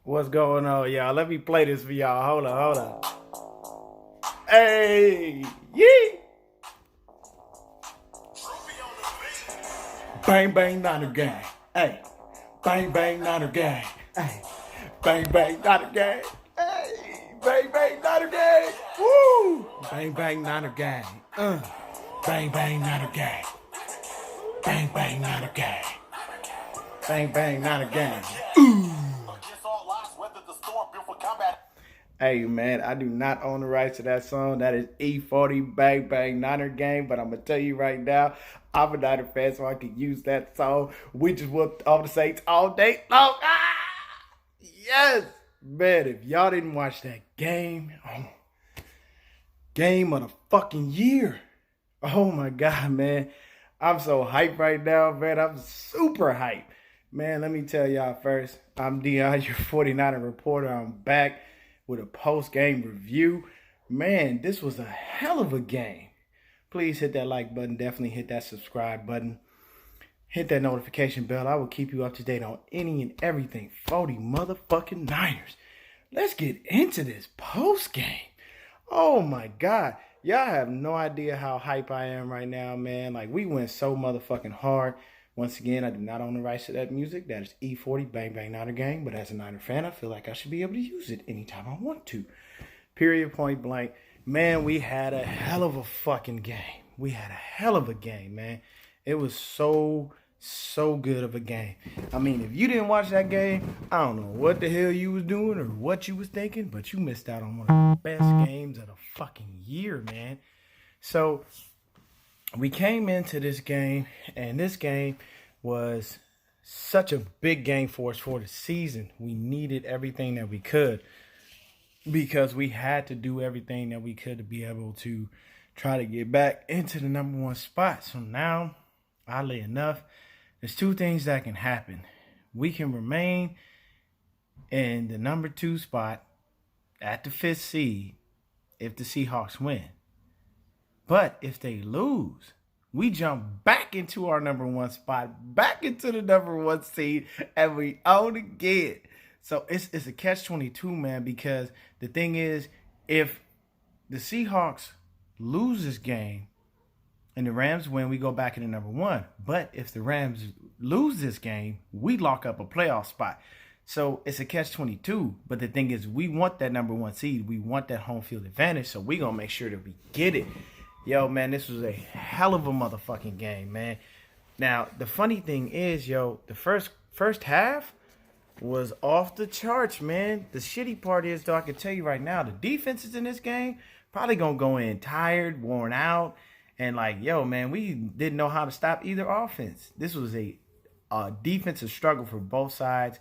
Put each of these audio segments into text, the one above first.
What's going on, y'all? Let me play this for y'all. Hold on. Hey, yee! Bang bang Niner gang. Hey, bang bang Niner gang. Hey, bang bang Niner gang. Hey, bang bang Niner gang. Woo! Bang bang Niner gang. Bang bang Niner gang. Bang bang Niner gang. Bang bang Niner gang. Hey man, I do not own the rights to that song. That is E40 Bang Bang Niner Gang. But I'm gonna tell you right now, I'm a Niner fan, so I can use that song. We just whooped all the Saints all day long. Yes, man. If y'all didn't watch that game, game of the fucking year. Oh my god, man. I'm so hyped right now, man. I'm super hyped. Man, let me tell y'all first. I'm Dion, your 49er reporter. I'm back with a post-game review. Man, this was a hell of a game. Please hit that like button. Definitely hit that subscribe button. Hit that notification bell. I will keep you up to date on any and everything 40 motherfucking Niners. Let's get into this post-game. Oh my God. Y'all have no idea how hype I am right now, man. Like, we went so motherfucking hard. Once again, I do not own the rights to that music. That is E40 Bang Bang Niner Gang. But as a Niner fan, I feel like I should be able to use it anytime I want to. Period, point blank. Man, we had a hell of a fucking game. We had a hell of a game, man. It was so good of a game. I mean, if you didn't watch that game, I don't know what the hell you was doing or what you was thinking, but you missed out on one of the best games of the fucking year, man. So we came into this game, and this game was such a big game for us for the season. We needed everything that we could because we had to do everything that we could to be able to try to get back into the number one spot. So now, oddly enough, there's two things that can happen. We can remain in the number 2 spot at the 5th seed if the Seahawks win. But if they lose, we jump back into our number 1 spot, back into the number 1 seed, and we own again. So it's a catch-22, man, because the thing is, if the Seahawks lose this game and the Rams win, we go back into number 1. But if the Rams lose this game, we lock up a playoff spot. So it's a catch-22. But the thing is, we want that number 1 seed. We want that home field advantage. So we're going to make sure that we get it. Yo, man, this was a hell of a motherfucking game, man. Now, the funny thing is, yo, the first half was off the charts, man. The shitty part is, though, I can tell you right now, the defenses in this game probably going to go in tired, worn out. And like, yo, man, we didn't know how to stop either offense. This was a defensive struggle for both sides,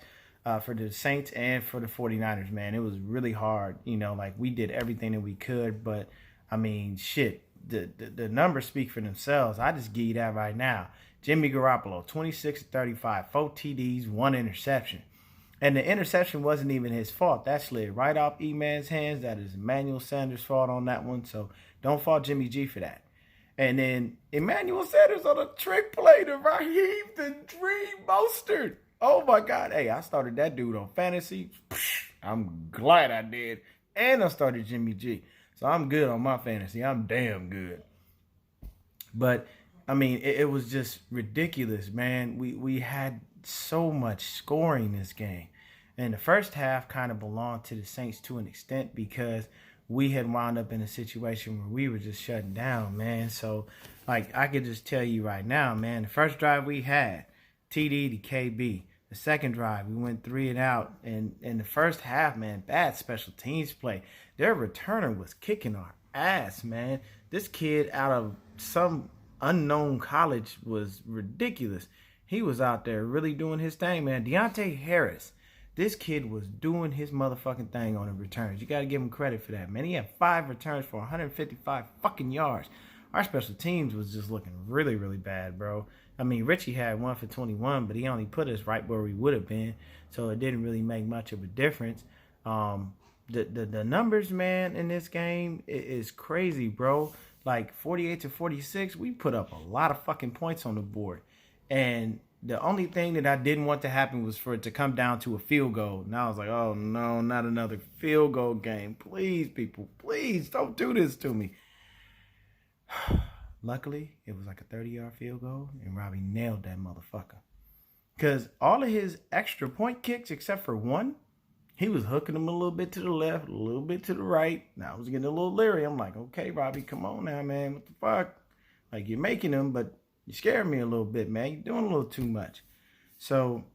for the Saints and for the 49ers, man. It was really hard. You know, like, we did everything that we could, but, I mean, shit. The numbers speak for themselves. I just give you that right now. Jimmy Garoppolo, 26-35, 4 TDs, 1 interception. And the interception wasn't even his fault. That slid right off E-Man's hands. That is Emmanuel Sanders' fault on that one. So don't fault Jimmy G for that. And then Emmanuel Sanders on a trick play to Raheem the Dream Mostert. Oh my God. Hey, I started that dude on fantasy. I'm glad I did. And I started Jimmy G. So I'm good on my fantasy. I'm damn good. But, I mean, it was just ridiculous, man. We had so much scoring this game. And the first half kind of belonged to the Saints to an extent because we had wound up in a situation where we were just shutting down, man. So, like, I could just tell you right now, man, the first drive we had, TD to KB. The second drive, we went 3 and out. And in the first half, man, bad special teams play. Their returner was kicking our ass, man. This kid out of some unknown college was ridiculous. He was out there really doing his thing, man. Deontay Harris, this kid was doing his motherfucking thing on the returns. You got to give him credit for that, man. He had 5 returns for 155 fucking yards. Our special teams was just looking really, really bad, bro. I mean, Richie had 1 for 21, but he only put us right where we would have been, so it didn't really make much of a difference. The numbers, man, in this game is crazy, bro. Like 48-46, we put up a lot of fucking points on the board. And the only thing that I didn't want to happen was for it to come down to a field goal. And I was like, oh no, not another field goal game. Please, people, please don't do this to me. Luckily, it was like a 30-yard field goal, and Robbie nailed that motherfucker. Because all of his extra point kicks, except for one, he was hooking them a little bit to the left, a little bit to the right. Now I was getting a little leery. I'm like, okay, Robbie, come on now, man. What the fuck? Like, you're making them, but you scared me a little bit, man. You're doing a little too much. So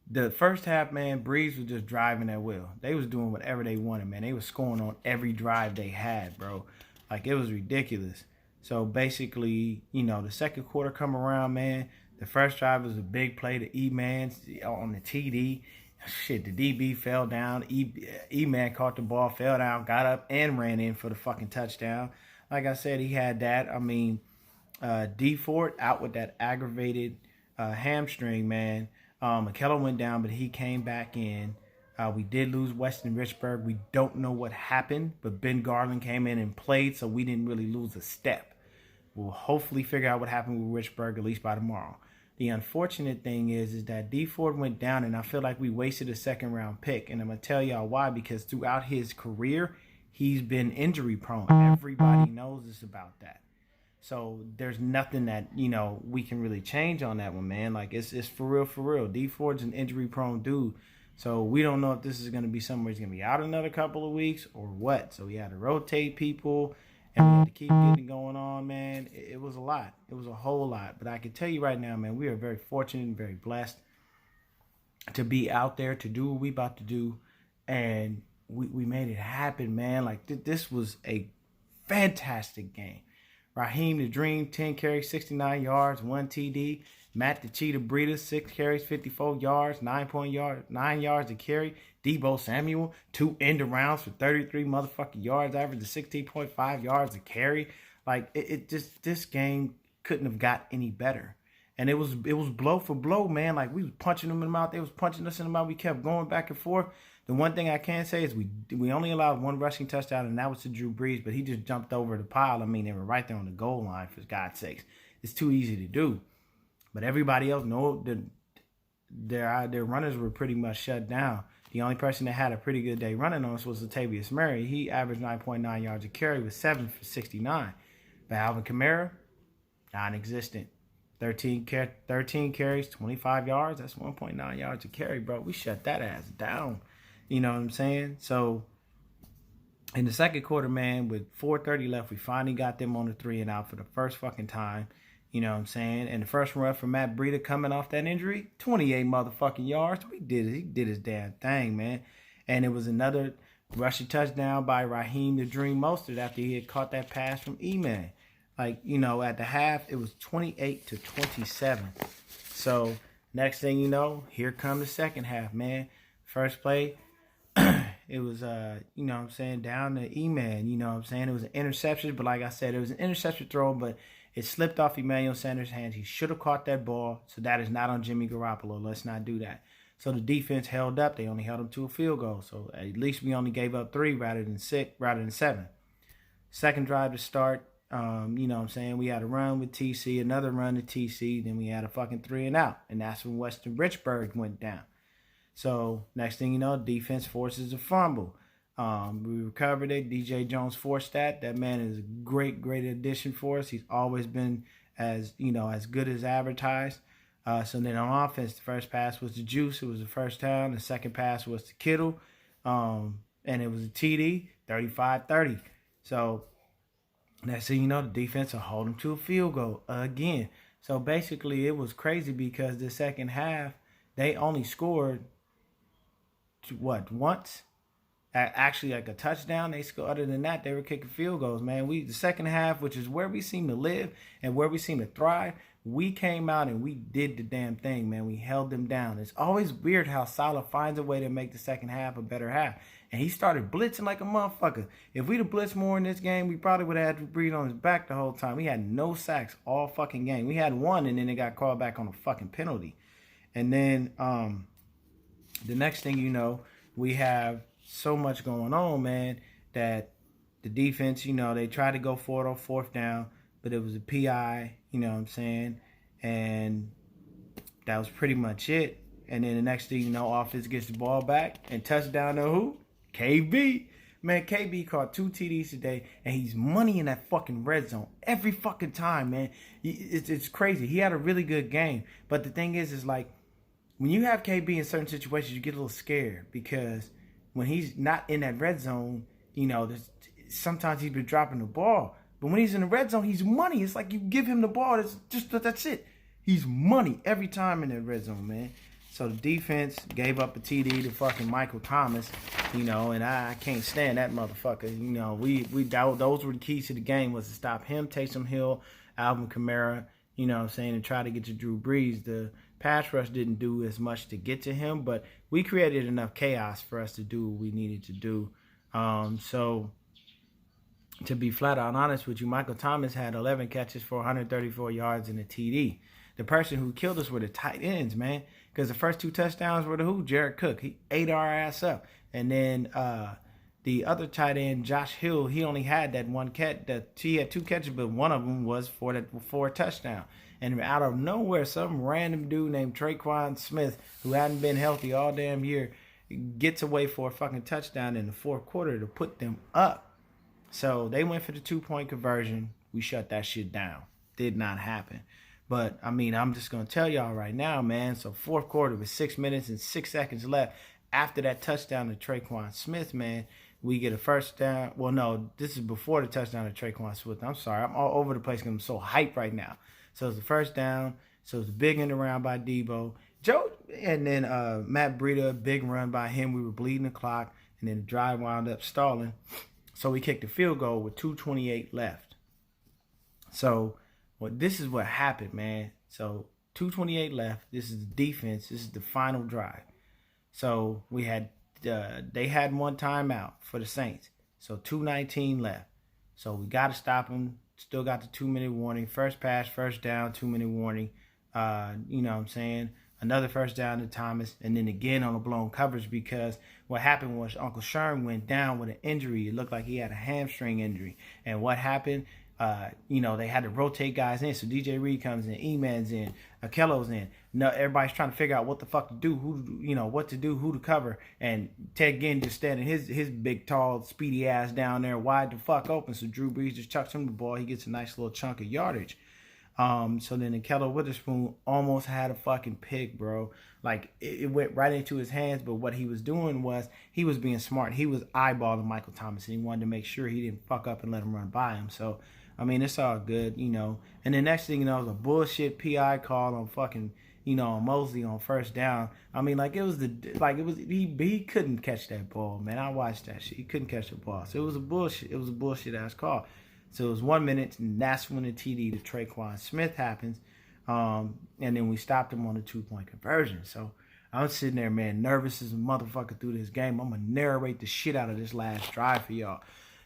the first half, man, Breeze was just driving at will. They was doing whatever they wanted, man. They was scoring on every drive they had, bro. Like, it was ridiculous. So basically, you know, the second quarter come around, man. The first drive was a big play to E-Man on the TD. Shit, the DB fell down. E-Man caught the ball, fell down, got up, and ran in for the fucking touchdown. Like I said, he had that. I mean, D Ford out with that aggravated hamstring, man. McKellar went down, but he came back in. We did lose Weston Richburg. We don't know what happened, but Ben Garland came in and played, so we didn't really lose a step. We'll hopefully figure out what happened with Richburg at least by tomorrow. The unfortunate thing is that D Ford went down, and I feel like we wasted a second-round pick. And I'm going to tell y'all why, because throughout his career, he's been injury-prone. Everybody knows this about that. So there's nothing that, you know, we can really change on that one, man. Like, it's for real, for real. D Ford's an injury-prone dude. So we don't know if this is going to be somewhere he's going to be out another couple of weeks or what. So we had to rotate people. And we had to keep getting going on, man. It was a lot. It was a whole lot. But I can tell you right now, man, we are very fortunate and very blessed to be out there, to do what we about to do. And we made it happen, man. Like, this was a fantastic game. Raheem the Dream, 10 carries, 69 yards, 1 TD. Matt the Cheetah Breeder, 6 carries, 54 yards, 9 yards to carry. Debo Samuel, 2 end arounds for 33 motherfucking yards, average of 16.5 yards a carry. Like, it just, this game couldn't have got any better. And it was blow for blow, man. Like, we was punching them in the mouth. They was punching us in the mouth. We kept going back and forth. The one thing I can say is we only allowed 1 rushing touchdown, and that was to Drew Brees, but he just jumped over the pile. I mean, they were right there on the goal line, for God's sakes. It's too easy to do. But everybody else, their runners were pretty much shut down. The only person that had a pretty good day running on us was Latavius Murray. He averaged 9.9 yards a carry with 7 for 69. But Alvin Kamara, non-existent. 13 carries, 25 yards. That's 1.9 yards a carry, bro. We shut that ass down. You know what I'm saying? So in the second quarter, man, with 4:30 left, we finally got them on the 3 and out for the first fucking time. You know what I'm saying? And the first run for Matt Breida coming off that injury, 28 motherfucking yards. He did his damn thing, man. And it was another rushing touchdown by Raheem the Dream Mostert after he had caught that pass from E-Man. Like, you know, at the half, it was 28-27. So next thing you know, here come the second half, man. First play, it was, you know what I'm saying, down to E-Man. You know what I'm saying? It was an interception, but like I said, it was an interception throw, but it slipped off Emmanuel Sanders' hands. He should have caught that ball, so that is not on Jimmy Garoppolo. Let's not do that. So the defense held up. They only held him to a field goal. So at least we only gave up 3 rather than 7. Second drive to start, you know what I'm saying, we had a run with TC, another run to TC, then we had a fucking 3 and out. And that's when Weston Richburg went down. So next thing you know, defense forces a fumble. We recovered it. DJ Jones forced that. That man is a great addition for us. He's always been as good as advertised. So then on offense, the first pass was to Juice. It was the first down. The second pass was to Kittle. And it was a TD, 35-30. So next thing you know, the defense will hold them to a field goal again. So basically it was crazy because the second half, they only scored once? Actually, like a touchdown. They scored. Other than that, they were kicking field goals, man. The second half, which is where we seem to live and where we seem to thrive, we came out and we did the damn thing, man. We held them down. It's always weird how Saleh finds a way to make the second half a better half. And he started blitzing like a motherfucker. If we'd have blitzed more in this game, we probably would have had to breathe on his back the whole time. We had no sacks all fucking game. We had 1, and then it got called back on a fucking penalty. And then the next thing you know, we have so much going on, man, that the defense, you know, they tried to go for it on 4th down, but it was a PI, you know what I'm saying? And that was pretty much it. And then the next thing you know, offense gets the ball back and touchdown to who? KB. Man, KB caught 2 TDs today, and he's money in that fucking red zone every fucking time, man. It's crazy. He had a really good game. But the thing is like, when you have KB in certain situations, you get a little scared because when he's not in that red zone, you know, sometimes he's been dropping the ball. But when he's in the red zone, he's money. It's like you give him the ball, that's it. He's money every time in that red zone, man. So the defense gave up a TD to fucking Michael Thomas, you know, and I can't stand that motherfucker. You know, those were the keys to the game, was to stop him, Taysom Hill, Alvin Kamara, you know what I'm saying, and try to get to Drew Brees. The pass rush didn't do as much to get to him, but we created enough chaos for us to do what we needed to do. So to be flat out honest with you, Michael Thomas had 11 catches for 134 yards and a TD. The person who killed us were the tight ends, man. Because the first 2 touchdowns were to who? Jared Cook. He ate our ass up. And then the other tight end, Josh Hill, he only had that one catch. He had 2 catches, but one of them was for a touchdown. And out of nowhere, some random dude named Traquan Smith, who hadn't been healthy all damn year, gets away for a fucking touchdown in the fourth quarter to put them up. So they went for the 2-point conversion. We shut that shit down. Did not happen. But, I mean, I'm just going to tell y'all right now, man. So, fourth quarter with 6 minutes and 6 seconds left. After that touchdown to Traquan Smith, man, we get a first down. Well, no, this is before the touchdown to Traquan Smith. I'm sorry. I'm all over the place because I'm so hyped right now. So, it's the first down. So, it's a big end around by Debo. And then Matt Breida, big run by him. We were bleeding the clock. And then the drive wound up stalling. So, we kicked the field goal with 2:28 left. So, well, this is what happened, man. So 2:28 left. This is the defense. This is the final drive. So we had they had one timeout for the Saints. So 2:19 left. So we got to stop them. Still got the 2-minute warning. First pass, first down, 2-minute warning. You know what I'm saying? Another first down to Thomas, and then again on a blown coverage because what happened was Uncle Sherm went down with an injury. It looked like he had a hamstring injury. And what happened? You know, they had to rotate guys in. So DJ Reed comes in, E-Man's in, Akello's in. No, everybody's trying to figure out what the fuck to do, what to do, who to cover. And Ted Ginn just standing his big, tall, speedy ass down there wide the fuck open. So Drew Brees just chucks him the ball. He gets a nice little chunk of yardage. So then Akello Witherspoon almost had a fucking pick, bro. Like, it went right into his hands, but what he was doing was he was being smart. He was eyeballing Michael Thomas, and he wanted to make sure he didn't fuck up and let him run by him. So, I mean, it's all good, you know. And the next thing you know, it was a bullshit PI call on fucking, on Mosley on first down. I mean, he couldn't catch that ball, man. I watched that shit. He couldn't catch the ball. So it was a bullshit ass call. So it was 1 minute, and that's when the TD to Traquan Smith happens. And then we stopped him on the 2-point conversion. So I'm sitting there, man, nervous as a motherfucker through this game. I'm going to narrate the shit out of this last drive for y'all.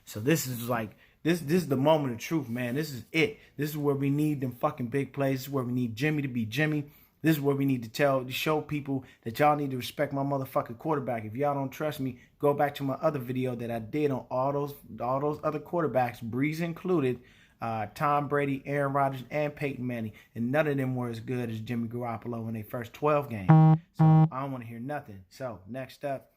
So this is like, this is the moment of truth, man. This is it. This is where we need them fucking big plays. This is where we need Jimmy to be Jimmy. This is where we need to show people that y'all need to respect my motherfucking quarterback. If y'all don't trust me, go back to my other video that I did on all those other quarterbacks, Breeze included, Tom Brady, Aaron Rodgers, and Peyton Manning. And none of them were as good as Jimmy Garoppolo in their first 12 games. So I don't want to hear nothing. So next up,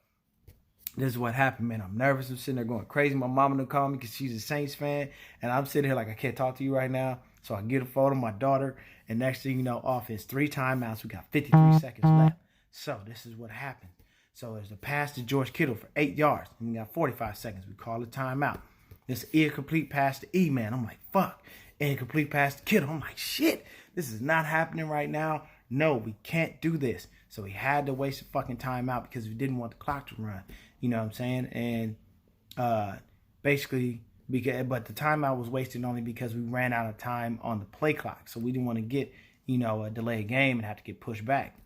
this is what happened, man. I'm nervous. I'm sitting there going crazy. My mama done called me because she's a Saints fan. And I'm sitting here like I can't talk to you right now. So I get a photo of my daughter. And next thing you know, offense, 3 timeouts. We got 53 seconds left. So this is what happened. So there's a pass to George Kittle for 8 yards. And we got 45 seconds. We call a timeout. This incomplete pass to E-Man. I'm like, fuck. Incomplete pass to Kittle. I'm like, shit. This is not happening right now. No, we can't do this. So we had to waste a fucking timeout because we didn't want the clock to run. You know what I'm saying? And basically, but the timeout was wasted only because we ran out of time on the play clock. So we didn't want to get, a delayed game and have to get pushed back.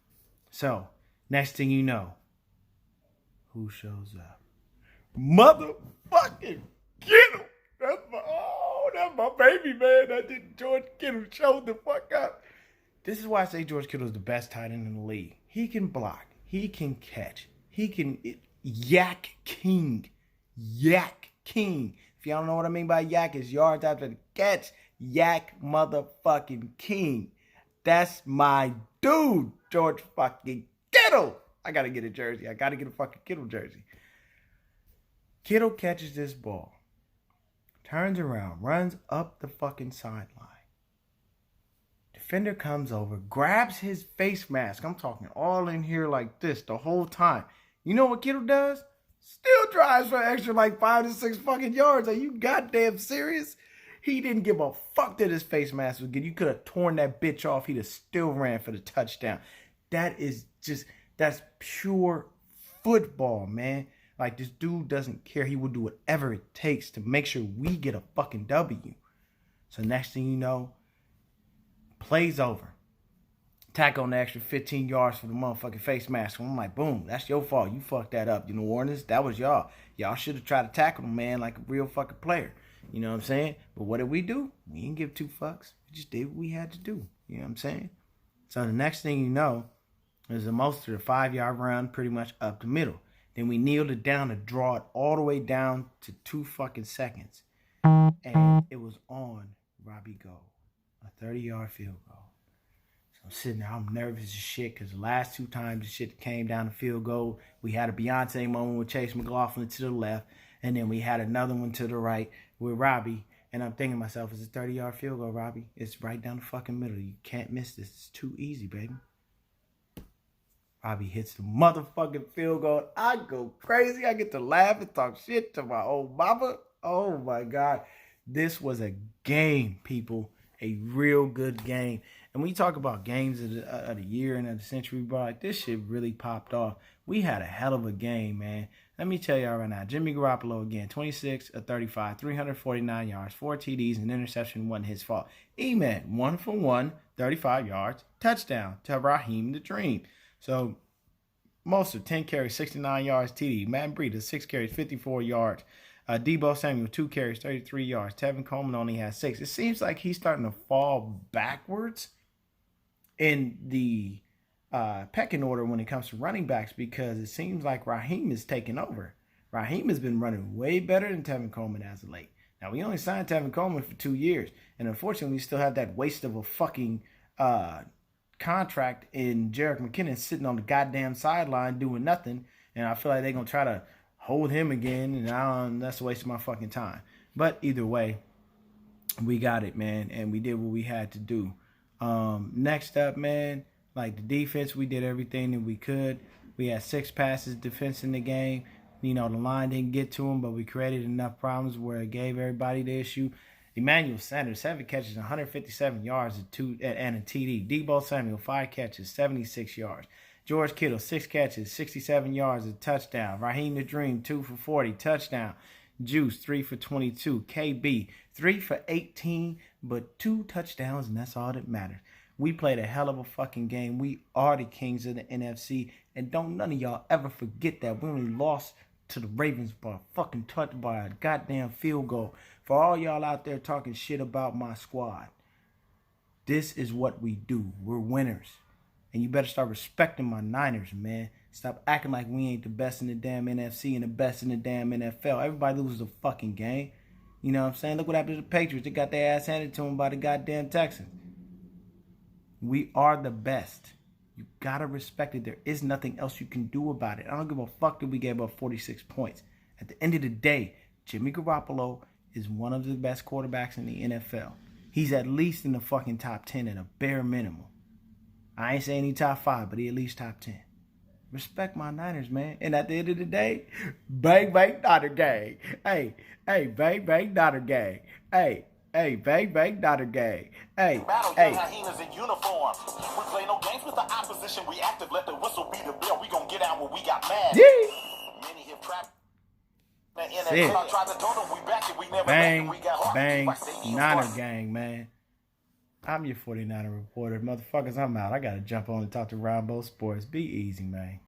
So next thing you know, who shows up? Motherfucking Kittle. That's my baby, man. That did George Kittle showed the fuck up. This is why I say George Kittle is the best tight end in the league. He can block. He can catch. He can... Yak King. Yak King. If y'all don't know what I mean by yak, it's yards after the catch. Yak motherfucking King. That's my dude. George fucking Kittle. I got to get a jersey. I got to get a fucking Kittle jersey. Kittle catches this ball, turns around, runs up the fucking sideline. Defender comes over, grabs his face mask. I'm talking all in here like this the whole time. You know what Kittle does? Still drives for extra like 5 to 6 fucking yards. Are you goddamn serious? He didn't give a fuck that his face mask was good. You could have torn that bitch off. He'd have still ran for the touchdown. That's pure football, man. Like, this dude doesn't care. He will do whatever it takes to make sure we get a fucking W. So next thing you know, play's over. Tack on the extra 15 yards for the motherfucking face mask. I'm like, boom, that's your fault. You fucked that up. You know, Warners, that was y'all. Y'all should have tried to tackle him, man, like a real fucking player. You know what I'm saying? But what did we do? We didn't give 2 fucks. We just did what we had to do. You know what I'm saying? So the next thing you know, there's a most of the 5-yard run pretty much up the middle. Then we kneeled it down to draw it all the way down to 2 fucking seconds. And it was on Robbie Gould. A 30-yard field goal. So I'm sitting there, I'm nervous as shit because the last 2 times the shit came down to field goal, we had a Beyonce moment with Chase McLaughlin to the left, and then we had another one to the right with Robbie. And I'm thinking to myself, it's a 30-yard field goal, Robbie. It's right down the fucking middle. You can't miss this. It's too easy, baby. Robbie hits the motherfucking field goal. I go crazy. I get to laugh and talk shit to my old mama. Oh, my God. This was a game, people. A real good game. And when you talk about games of the year and of the century, bro, like, this shit really popped off. We had a hell of a game, man. Let me tell y'all right now. Jimmy Garoppolo again, 26 of 35, 349 yards, 4 TDs, and interception wasn't his fault. E-Man, 1 for 1, 35 yards, touchdown to Raheem the Dream. So, Mostert, 10 carries, 69 yards, TD. Matt Breida, 6 carries, 54 yards. Deebo Samuel, 2 carries, 33 yards. Tevin Coleman only has 6. It seems like he's starting to fall backwards in the pecking order when it comes to running backs because it seems like Raheem is taking over. Raheem has been running way better than Tevin Coleman as of late. Now, we only signed Tevin Coleman for 2 years, and unfortunately, we still have that waste of a fucking contract in Jerick McKinnon sitting on the goddamn sideline doing nothing, and I feel like they're going to try to hold him again, and that's a waste of my fucking time. But either way, we got it, man, and we did what we had to do. Next up, man, like the defense, we did everything that we could. We had 6 passes defense in the game. You know, the line didn't get to him, but we created enough problems where it gave everybody the issue. Emmanuel Sanders, 7 catches, 157 yards and a TD. Deebo Samuel, 5 catches, 76 yards. George Kittle, 6 catches, 67 yards, a touchdown. Raheem the Dream, 2 for 40, touchdown. Juice, 3 for 22. KB, 3 for 18, but 2 touchdowns, and that's all that matters. We played a hell of a fucking game. We are the kings of the NFC, and don't none of y'all ever forget that. We only lost to the Ravens by a fucking touch, by a goddamn field goal. For all y'all out there talking shit about my squad, this is what we do. We're winners. And you better start respecting my Niners, man. Stop acting like we ain't the best in the damn NFC and the best in the damn NFL. Everybody loses a fucking game. You know what I'm saying? Look what happened to the Patriots. They got their ass handed to them by the goddamn Texans. We are the best. You gotta respect it. There is nothing else you can do about it. I don't give a fuck that we gave up 46 points. At the end of the day, Jimmy Garoppolo is one of the best quarterbacks in the NFL. He's at least in the fucking top 10 at a bare minimum. I ain't saying he top 5, but he at least top 10. Respect my Niners, man. And at the end of the day, bang, bang, Niner gang. Hey, bang, bang, Niner gang. Hey, bang, bang, Niner gang. Hey, hyenas in uniform. We play no games with the opposition. We active, let the whistle be the bell. We gonna get out when we got mad. Yeah. Many have trapped. Bang, bang, Niner gang, man. I'm your 49er reporter. Motherfuckers, I'm out. I got to jump on and talk to Rambo Sports. Be easy, man.